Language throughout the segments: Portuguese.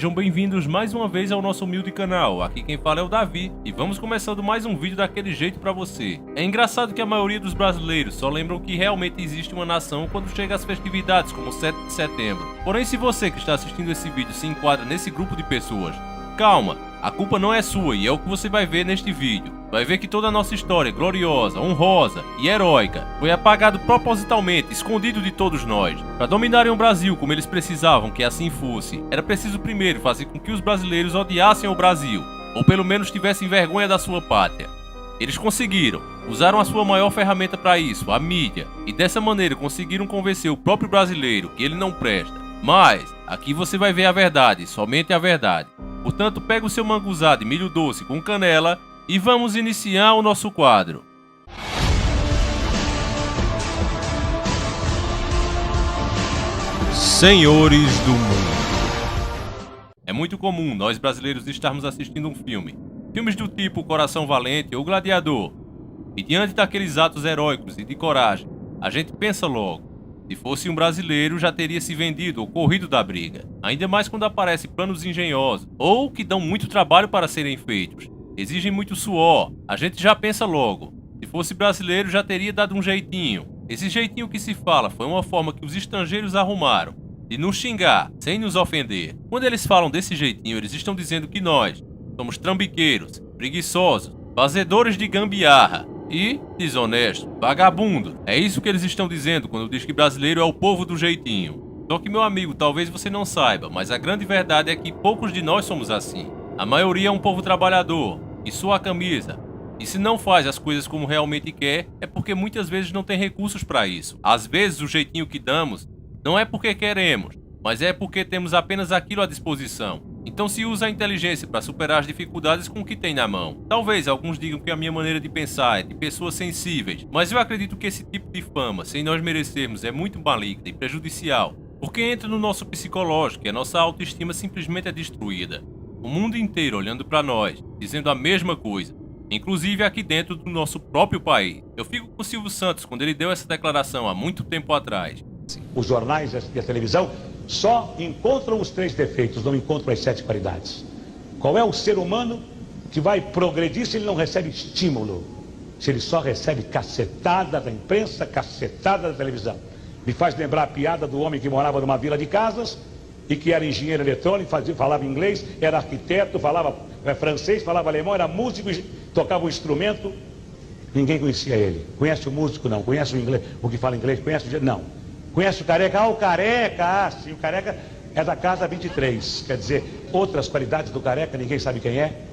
sejam bem-vindos mais uma vez ao nosso humilde canal. Aqui quem fala é o Davi e vamos começando mais um vídeo daquele jeito pra você. É engraçado que a maioria dos brasileiros só lembram que realmente existe uma nação quando chega às festividades como o 7 de setembro. Porém, se você que está assistindo esse vídeo se enquadra nesse grupo de pessoas, calma, a culpa não é sua e é o que você vai ver neste vídeo. Vai ver que toda a nossa história gloriosa, honrosa e heróica foi apagado propositalmente, escondido de todos nós. Para dominarem o Brasil como eles precisavam que assim fosse, era preciso primeiro fazer com que os brasileiros odiassem o Brasil, ou pelo menos tivessem vergonha da sua pátria. Eles conseguiram, usaram a sua maior ferramenta para isso, a mídia, e dessa maneira conseguiram convencer o próprio brasileiro que ele não presta. Mas, aqui você vai ver a verdade, somente a verdade. Portanto, pega o seu manguzá de milho doce com canela e vamos iniciar o nosso quadro. Senhores do Mundo. É muito comum nós brasileiros estarmos assistindo um filme. Filmes do tipo Coração Valente ou Gladiador. E diante daqueles atos heróicos e de coragem, a gente pensa logo. Se fosse um brasileiro, já teria se vendido ou corrido da briga. Ainda mais quando aparecem planos engenhosos, ou que dão muito trabalho para serem feitos. Exigem muito suor. A gente já pensa logo. Se fosse brasileiro, já teria dado um jeitinho. Esse jeitinho que se fala foi uma forma que os estrangeiros arrumaram de nos xingar, sem nos ofender. Quando eles falam desse jeitinho, eles estão dizendo que nós somos trambiqueiros, preguiçosos, fazedores de gambiarra e desonesto, vagabundo. É isso que eles estão dizendo quando diz que brasileiro é o povo do jeitinho. Só que, meu amigo, talvez você não saiba, mas a grande verdade é que poucos de nós somos assim. A maioria é um povo trabalhador, que sua a camisa. E se não faz as coisas como realmente quer, é porque muitas vezes não tem recursos para isso. Às vezes o jeitinho que damos não é porque queremos, mas é porque temos apenas aquilo à disposição. Então se usa a inteligência para superar as dificuldades com o que tem na mão. Talvez alguns digam que a minha maneira de pensar é de pessoas sensíveis, mas eu acredito que esse tipo de fama, sem nós merecermos, é muito maligna e prejudicial, porque entra no nosso psicológico e a nossa autoestima simplesmente é destruída. O mundo inteiro olhando para nós, dizendo a mesma coisa, inclusive aqui dentro do nosso próprio país. Eu fico com o Silvio Santos quando ele deu essa declaração há muito tempo atrás. Os jornais e a televisão só encontram os 3 defeitos, não encontram as 7 qualidades. Qual é o ser humano que vai progredir se ele não recebe estímulo? Se ele só recebe cacetada da imprensa, cacetada da televisão. Me faz lembrar a piada do homem que morava numa vila de casas e que era engenheiro eletrônico, falava inglês, era arquiteto, falava francês, falava alemão, era músico, tocava um instrumento. Ninguém conhecia ele. Conhece o músico? Não. Conhece o inglês? O que fala inglês? Conhece o... Não. Conhece o careca? Ah, o careca! Ah, sim, o careca é da casa 23. Quer dizer, outras qualidades do careca, ninguém sabe quem é.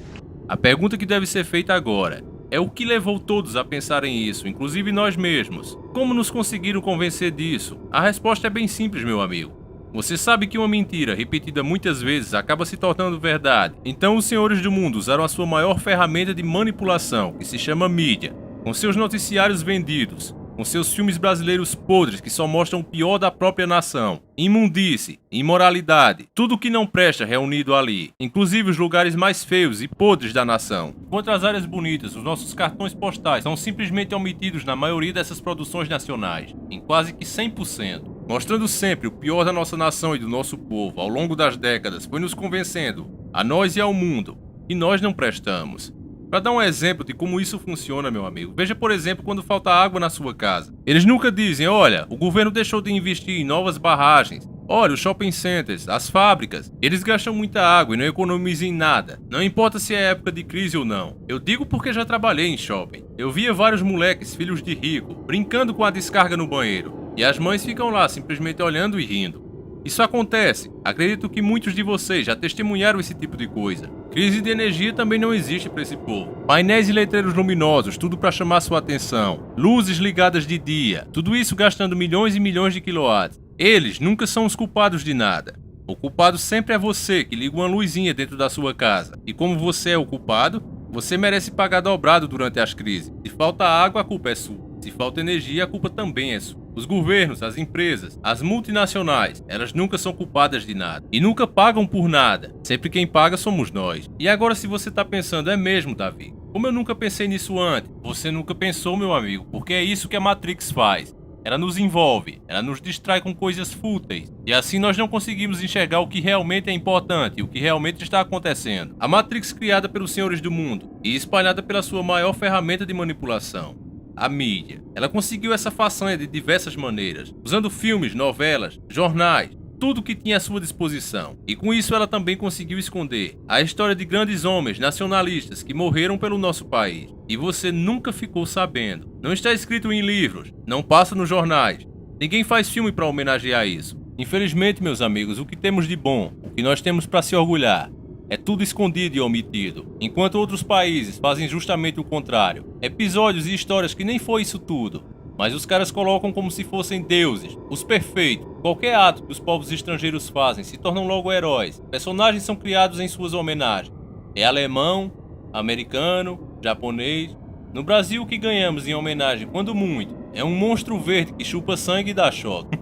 A pergunta que deve ser feita agora é o que levou todos a pensarem isso, inclusive nós mesmos. Como nos conseguiram convencer disso? A resposta é bem simples, meu amigo. Você sabe que uma mentira repetida muitas vezes acaba se tornando verdade. Então os senhores do mundo usaram a sua maior ferramenta de manipulação, que se chama mídia, com seus noticiários vendidos, com seus filmes brasileiros podres que só mostram o pior da própria nação, imundice, imoralidade, tudo que não presta reunido ali, inclusive os lugares mais feios e podres da nação. Enquanto as áreas bonitas, os nossos cartões postais são simplesmente omitidos na maioria dessas produções nacionais, em quase que 100%. Mostrando sempre o pior da nossa nação e do nosso povo ao longo das décadas, foi nos convencendo, a nós e ao mundo, que nós não prestamos. Para dar um exemplo de como isso funciona, meu amigo, veja por exemplo quando falta água na sua casa. Eles nunca dizem, olha, o governo deixou de investir em novas barragens, olha, os shopping centers, as fábricas, eles gastam muita água e não economizam em nada. Não importa se é época de crise ou não. Eu digo porque já trabalhei em shopping. Eu via vários moleques, filhos de rico, brincando com a descarga no banheiro. E as mães ficam lá simplesmente olhando e rindo. Isso acontece. Acredito que muitos de vocês já testemunharam esse tipo de coisa. Crise de energia também não existe para esse povo. Painéis e letreiros luminosos, tudo para chamar sua atenção. Luzes ligadas de dia. Tudo isso gastando milhões e milhões de quilowatts. Eles nunca são os culpados de nada. O culpado sempre é você que liga uma luzinha dentro da sua casa. E como você é o culpado, você merece pagar dobrado durante as crises. Se falta água, a culpa é sua. Se falta energia, a culpa também é sua. Os governos, as empresas, as multinacionais, elas nunca são culpadas de nada. E nunca pagam por nada. Sempre quem paga somos nós. E agora se você tá pensando, é mesmo, Davi? Como eu nunca pensei nisso antes? Você nunca pensou, meu amigo, porque é isso que a Matrix faz. ela nos envolve, ela nos distrai com coisas fúteis, e assim nós não conseguimos enxergar o que realmente é importante e o que realmente está acontecendo. A Matrix, criada pelos senhores do mundo e espalhada pela sua maior ferramenta de manipulação, a mídia. Ela conseguiu essa façanha de diversas maneiras, usando filmes, novelas, jornais, tudo que tinha à sua disposição. E com isso ela também conseguiu esconder a história de grandes homens nacionalistas que morreram pelo nosso país. E você nunca ficou sabendo. Não está escrito em livros, não passa nos jornais. Ninguém faz filme para homenagear isso. Infelizmente, meus amigos, o que temos de bom, o que nós temos para se orgulhar, é tudo escondido e omitido, enquanto outros países fazem justamente o contrário. Episódios e histórias que nem foi isso tudo, mas os caras colocam como se fossem deuses, os perfeitos. Qualquer ato que os povos estrangeiros fazem se tornam logo heróis. Personagens são criados em suas homenagens. É alemão, americano, japonês. No Brasil, o que ganhamos em homenagem, quando muito, é um monstro verde que chupa sangue e dá choque.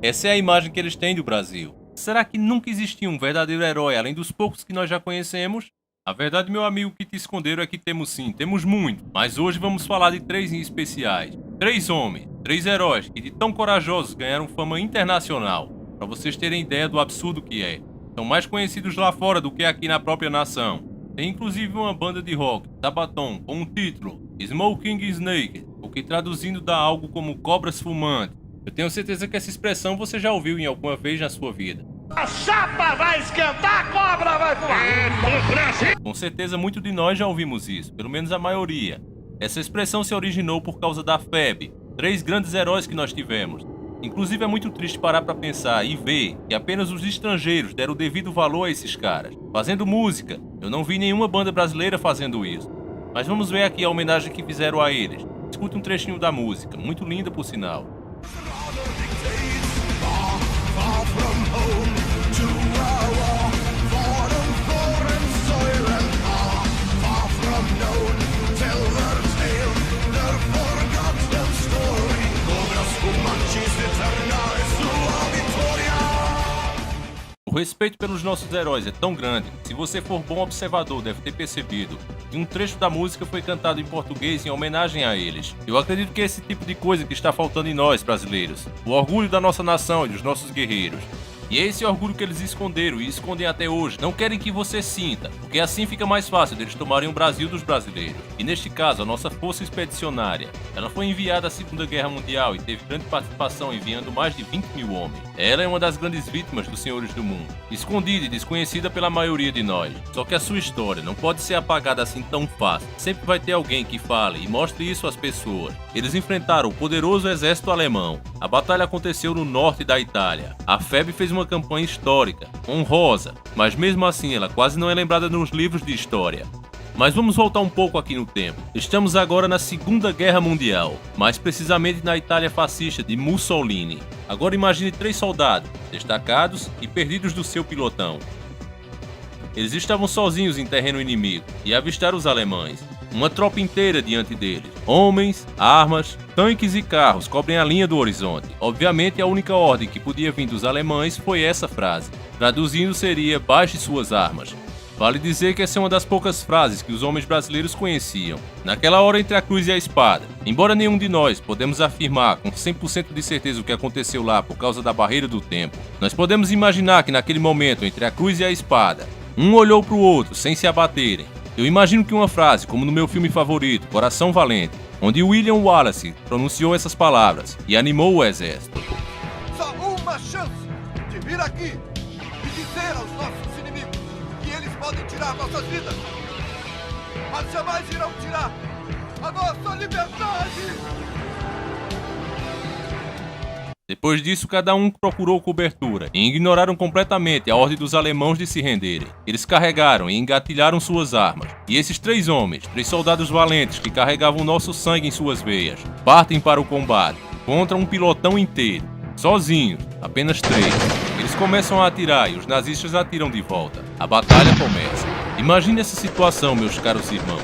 Essa é a imagem que eles têm do Brasil. Será que nunca existiu um verdadeiro herói além dos poucos que nós já conhecemos? A verdade, meu amigo, que te esconderam é que temos sim, temos muito. Mas hoje vamos falar de 3 em especiais. 3 homens, 3 heróis que de tão corajosos ganharam fama internacional. Para vocês terem ideia do absurdo que é. São mais conhecidos lá fora do que aqui na própria nação. Tem inclusive uma banda de rock, Sabaton, com o título Smoking Snake, o que traduzindo dá algo como cobras fumantes. Eu tenho certeza que essa expressão você já ouviu em alguma vez na sua vida. A chapa vai esquentar, a cobra vai fumar. Com certeza muito de nós já ouvimos isso, pelo menos a maioria. Essa expressão se originou por causa da FEB, 3 grandes heróis que nós tivemos. Inclusive é muito triste parar para pensar e ver que apenas os estrangeiros deram o devido valor a esses caras. Fazendo música, eu não vi nenhuma banda brasileira fazendo isso. Mas vamos ver aqui a homenagem que fizeram a eles. Escuta um trechinho da música, muito linda por sinal. O respeito pelos nossos heróis é tão grande que, se você for bom observador, deve ter percebido que um trecho da música foi cantado em português em homenagem a eles. Eu acredito que é esse tipo de coisa que está faltando em nós, brasileiros. O orgulho da nossa nação e dos nossos guerreiros. E é esse orgulho que eles esconderam e escondem até hoje. Não querem que você sinta, porque assim fica mais fácil deles tomarem o Brasil dos brasileiros. E neste caso, a nossa força expedicionária. Ela foi enviada à Segunda Guerra Mundial e teve grande participação, enviando mais de 20 mil homens. Ela é uma das grandes vítimas dos senhores do mundo, escondida e desconhecida pela maioria de nós. Só que a sua história não pode ser apagada assim tão fácil. Sempre vai ter alguém que fale e mostre isso às pessoas. Eles enfrentaram o poderoso exército alemão. A batalha aconteceu no norte da Itália. A FEB fez uma campanha histórica, honrosa, mas mesmo assim ela quase não é lembrada nos livros de história. Mas vamos voltar um pouco aqui no tempo. Estamos agora na Segunda Guerra Mundial, mais precisamente na Itália fascista de Mussolini. Agora imagine 3 soldados, destacados e perdidos do seu pilotão. Eles estavam sozinhos em terreno inimigo e avistaram os alemães. Uma tropa inteira diante deles. Homens, armas, tanques e carros cobrem a linha do horizonte. Obviamente a única ordem que podia vir dos alemães foi essa frase. Traduzindo seria: baixe suas armas. Vale dizer que essa é uma das poucas frases que os homens brasileiros conheciam. Naquela hora entre a cruz e a espada. Embora nenhum de nós podemos afirmar com 100% de certeza o que aconteceu lá por causa da barreira do tempo, nós podemos imaginar que naquele momento entre a cruz e a espada, um olhou para o outro sem se abaterem. Eu imagino que uma frase, como no meu filme favorito, Coração Valente, onde William Wallace pronunciou essas palavras e animou o exército. Só uma chance de vir aqui e dizer aos nossos inimigos que eles podem tirar nossas vidas, mas jamais irão tirar a nossa liberdade! Depois disso, cada um procurou cobertura e ignoraram completamente a ordem dos alemãos de se renderem. Eles carregaram e engatilharam suas armas. E esses 3 homens, 3 soldados valentes que carregavam nosso sangue em suas veias, partem para o combate contra um pilotão inteiro, sozinhos, apenas 3. Eles começam a atirar e os nazistas atiram de volta. A batalha começa. Imagine essa situação, meus caros irmãos.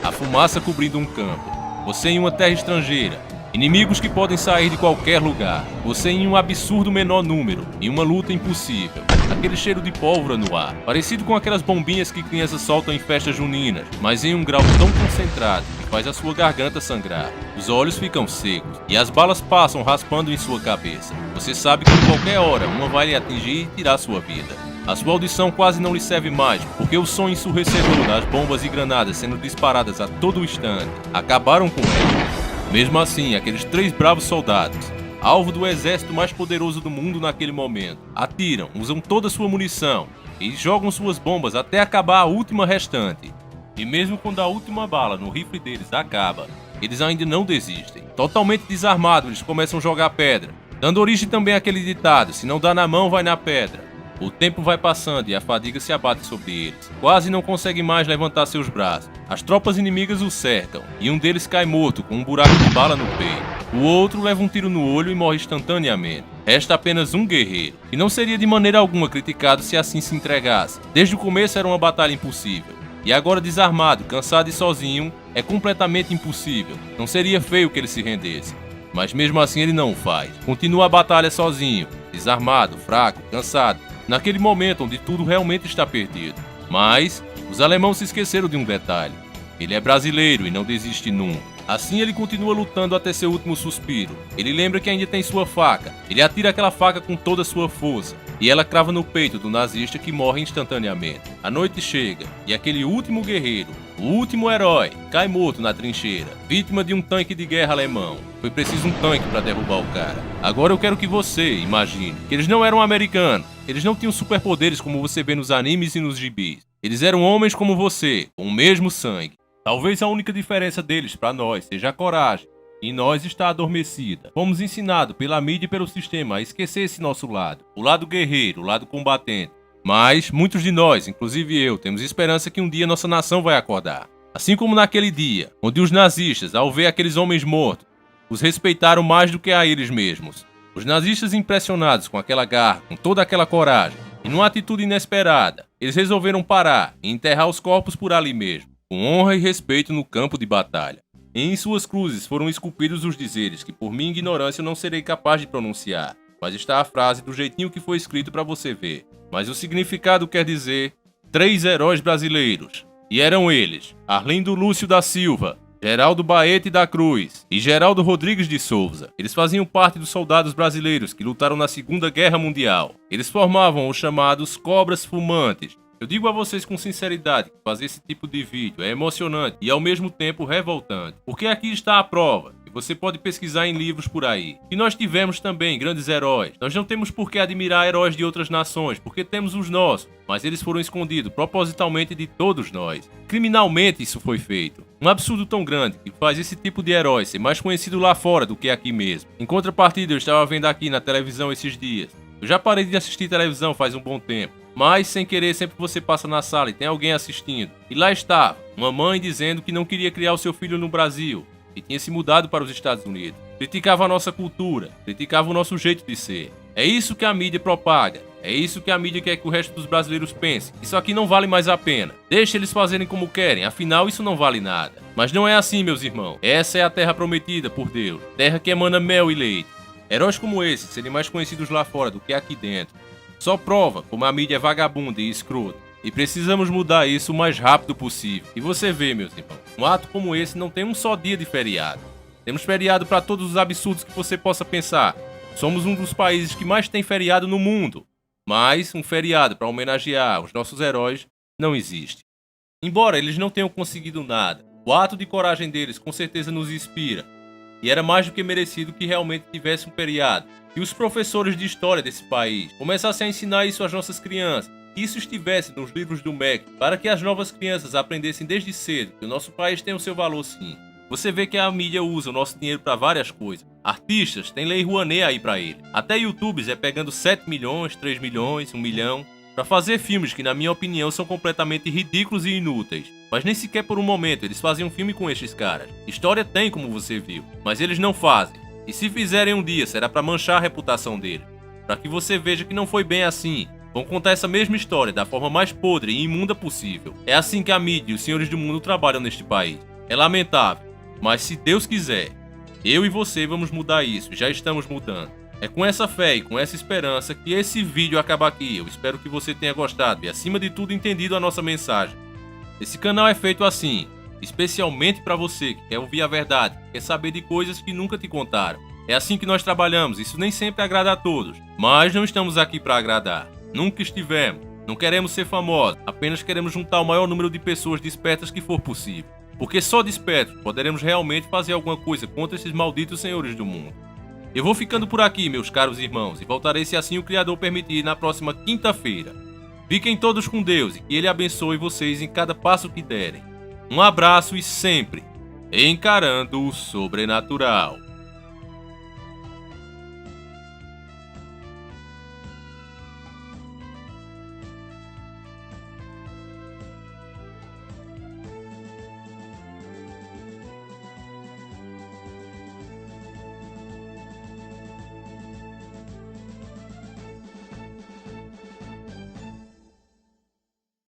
A fumaça cobrindo um campo. Você em uma terra estrangeira, Inimigos que podem sair de qualquer lugar, você em um absurdo menor número, em uma luta impossível. Aquele cheiro de pólvora no ar, parecido com aquelas bombinhas que crianças soltam em festas juninas, mas em um grau tão concentrado que faz a sua garganta sangrar. Os olhos ficam secos e as balas passam raspando em sua cabeça. Você sabe que em qualquer hora uma vai lhe atingir e tirar sua vida. A sua audição quase não lhe serve mais, porque o som ensurdecedor das bombas e granadas sendo disparadas a todo instante acabaram com ela. Mesmo assim, aqueles 3 bravos soldados, alvo do exército mais poderoso do mundo naquele momento, atiram, usam toda sua munição e jogam suas bombas até acabar a última restante. E mesmo quando a última bala no rifle deles acaba, eles ainda não desistem. Totalmente desarmados, eles começam a jogar pedra, dando origem também àquele ditado: se não dá na mão, vai na pedra. O tempo vai passando e a fadiga se abate sobre eles. Quase não conseguem mais levantar seus braços. As tropas inimigas o cercam, e um deles cai morto com um buraco de bala no peito. O outro leva um tiro no olho e morre instantaneamente. Resta apenas um guerreiro, que não seria de maneira alguma criticado se assim se entregasse. Desde o começo era uma batalha impossível. E agora desarmado, cansado e sozinho, é completamente impossível. Não seria feio que ele se rendesse. Mas mesmo assim ele não o faz. Continua a batalha sozinho, desarmado, fraco, cansado, naquele momento onde tudo realmente está perdido. Mas os alemãos se esqueceram de um detalhe: ele é brasileiro e não desiste nunca. Assim ele continua lutando até seu último suspiro. Ele lembra que ainda tem sua faca. Ele atira aquela faca com toda a sua força, e ela crava no peito do nazista, que morre instantaneamente. A noite chega, e aquele último guerreiro, o último herói, cai morto na trincheira, vítima de um tanque de guerra alemão. Foi preciso um tanque para derrubar o cara. Agora eu quero que você imagine que eles não eram americanos. Eles não tinham superpoderes como você vê nos animes e nos gibis. Eles eram homens como você, com o mesmo sangue. Talvez a única diferença deles para nós seja a coragem. Em nós está adormecida. Fomos ensinados pela mídia e pelo sistema a esquecer esse nosso lado. O lado guerreiro, o lado combatente. Mas muitos de nós, inclusive eu, temos esperança que um dia nossa nação vai acordar. Assim como naquele dia, onde os nazistas, ao ver aqueles homens mortos, os respeitaram mais do que a eles mesmos. Os nazistas, impressionados com aquela garra, com toda aquela coragem, e numa atitude inesperada, eles resolveram parar e enterrar os corpos por ali mesmo, com honra e respeito no campo de batalha. E em suas cruzes foram esculpidos os dizeres que por minha ignorância eu não serei capaz de pronunciar, mas está a frase do jeitinho que foi escrito para você ver. Mas o significado quer dizer 3 heróis brasileiros. E eram eles: Arlindo Lúcio da Silva, Geraldo Baete da Cruz e Geraldo Rodrigues de Souza. Eles faziam parte dos soldados brasileiros que lutaram na Segunda Guerra Mundial. Eles formavam os chamados Cobras Fumantes. Eu digo a vocês com sinceridade que fazer esse tipo de vídeo é emocionante e ao mesmo tempo revoltante, porque aqui está a prova, e você pode pesquisar em livros por aí, que nós tivemos também grandes heróis. Nós não temos por que admirar heróis de outras nações, porque temos os nossos, mas eles foram escondidos propositalmente de todos nós. Criminalmente isso foi feito. Um absurdo tão grande que faz esse tipo de herói ser mais conhecido lá fora do que aqui mesmo. Em contrapartida, eu estava vendo aqui na televisão esses dias. Eu já parei de assistir televisão faz um bom tempo, mas sem querer sempre você passa na sala e tem alguém assistindo. E lá estava uma mãe dizendo que não queria criar o seu filho no Brasil e tinha se mudado para os Estados Unidos. Criticava a nossa cultura, criticava o nosso jeito de ser. É isso que a mídia propaga. É isso que a mídia quer que o resto dos brasileiros pense. Isso aqui não vale mais a pena. Deixa eles fazerem como querem, afinal isso não vale nada. Mas não é assim, meus irmãos. Essa é a terra prometida por Deus. Terra que emana mel e leite. Heróis como esse serem mais conhecidos lá fora do que aqui dentro só prova como a mídia é vagabunda e escrota. E precisamos mudar isso o mais rápido possível. E você vê, meus irmãos, um ato como esse não tem um só dia de feriado. Temos feriado para todos os absurdos que você possa pensar. Somos um dos países que mais tem feriado no mundo. Mas um feriado para homenagear os nossos heróis não existe. Embora eles não tenham conseguido nada, o ato de coragem deles com certeza nos inspira. E era mais do que merecido que realmente tivesse um feriado. E os professores de história desse país começassem a ensinar isso às nossas crianças. Que isso estivesse nos livros do MEC, para que as novas crianças aprendessem desde cedo que o nosso país tem o seu valor sim. Você vê que a mídia usa o nosso dinheiro para várias coisas. Artistas têm Lei Rouanet aí para ele. Até YouTubers é pegando 7 milhões, 3 milhões, 1 milhão, para fazer filmes que na minha opinião são completamente ridículos e inúteis. Mas nem sequer por um momento eles fazem um filme com estes caras. História tem, como você viu, mas eles não fazem. E se fizerem um dia, será para manchar a reputação dele. Para que você veja que não foi bem assim. Vão contar essa mesma história da forma mais podre e imunda possível. É assim que a mídia e os senhores do mundo trabalham neste país. É lamentável, mas se Deus quiser, Eu e você vamos mudar isso, já estamos mudando. É com essa fé e com essa esperança que esse vídeo acaba aqui. Eu espero que você tenha gostado e, acima de tudo, entendido a nossa mensagem. Esse canal é feito assim, especialmente para você que quer ouvir a verdade, que quer saber de coisas que nunca te contaram. É assim que nós trabalhamos, isso nem sempre agrada a todos, mas não estamos aqui para agradar. Nunca estivemos. Não queremos ser famosos, apenas queremos juntar o maior número de pessoas despertas que for possível. Porque só despertos poderemos realmente fazer alguma coisa contra esses malditos senhores do mundo. Eu vou ficando por aqui, meus caros irmãos, e voltarei se assim o Criador permitir na próxima quinta-feira. Fiquem todos com Deus e que Ele abençoe vocês em cada passo que derem. Um abraço e sempre encarando o sobrenatural.